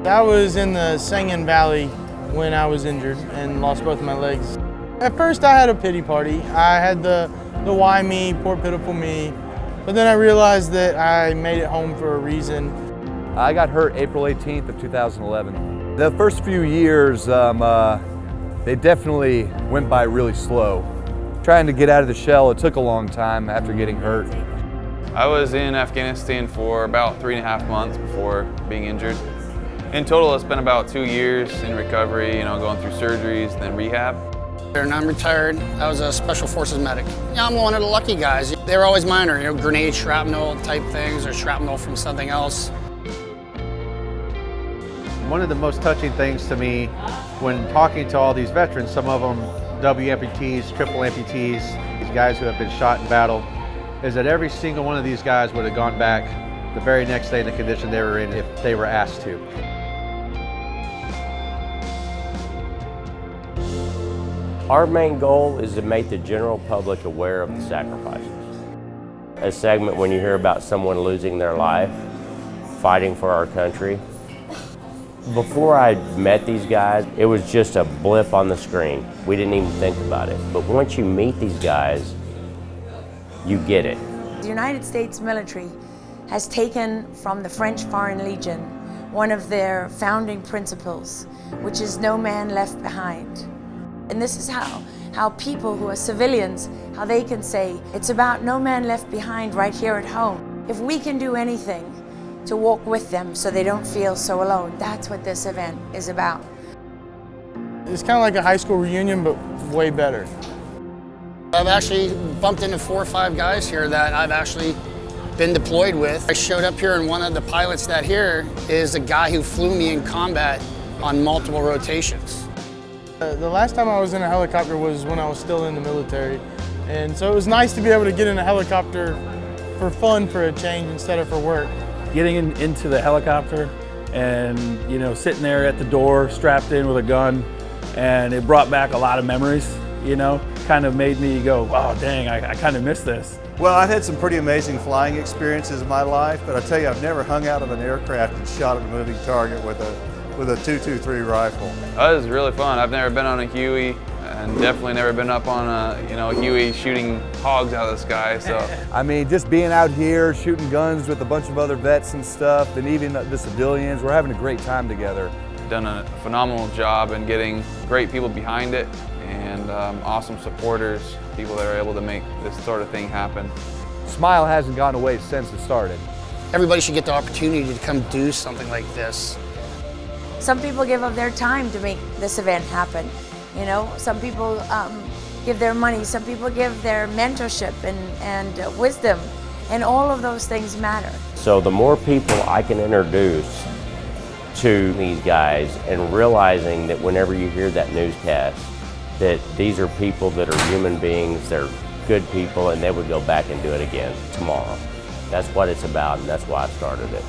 I was in the Sangin Valley when I was injured and lost both of my legs. At first I had a pity party. I had the why me, poor pitiful me. But then I realized that I made it home for a reason. I got hurt April 18th of 2011. The first few years, they definitely went by really slow. Trying to get out of the shell, it took a long time after getting hurt. I was in Afghanistan for about 3.5 months before being injured. In total, it's been about 2 years in recovery, going through surgeries, then rehab. And I'm retired. I was a Special Forces medic. I'm one of the lucky guys. They were always minor, grenade, shrapnel type things, or shrapnel from something else. One of the most touching things to me when talking to all these veterans, some of them double amputees, triple amputees, these guys who have been shot in battle, is that every single one of these guys would have gone back the very next day in the condition they were in if they were asked to. Our main goal is to make the general public aware of the sacrifices. A segment when you hear about someone losing their life, fighting for our country. Before I met these guys, it was just a blip on the screen. We didn't even think about it. But once you meet these guys, you get it. The United States military has taken from the French Foreign Legion one of their founding principles, which is no man left behind. And this is how people who are civilians, how they can say, it's about no man left behind right here at home. If we can do anything to walk with them so they don't feel so alone, that's what this event is about. It's kind of like a high school reunion, but way better. I've actually bumped into 4 or 5 guys here that I've actually been deployed with. I showed up here and one of the pilots that here is a guy who flew me in combat on multiple rotations. The last time I was in a helicopter was when I was still in the military. And so it was nice to be able to get in a helicopter for fun for a change instead of for work. Getting into the helicopter and sitting there at the door strapped in with a gun, and it brought back a lot of memories, kind of made me go, wow, dang, I kind of miss this. Well, I've had some pretty amazing flying experiences in my life, but I tell you, I've never hung out of an aircraft and shot at a moving target with a .223 rifle. It was really fun. I've never been on a Huey and definitely never been up on a Huey shooting hogs out of the sky. So I mean, just being out here shooting guns with a bunch of other vets and stuff, and even the civilians, we're having a great time together. Done a phenomenal job in getting great people behind it and awesome supporters, people that are able to make this sort of thing happen. Smile hasn't gone away since it started. Everybody should get the opportunity to come do something like this. Some people give of their time to make this event happen. Some people give their money, some people give their mentorship and wisdom, and all of those things matter. So the more people I can introduce to these guys, and realizing that whenever you hear that newscast, that these are people that are human beings, they're good people, and they would go back and do it again tomorrow. That's what it's about, and that's why I started it.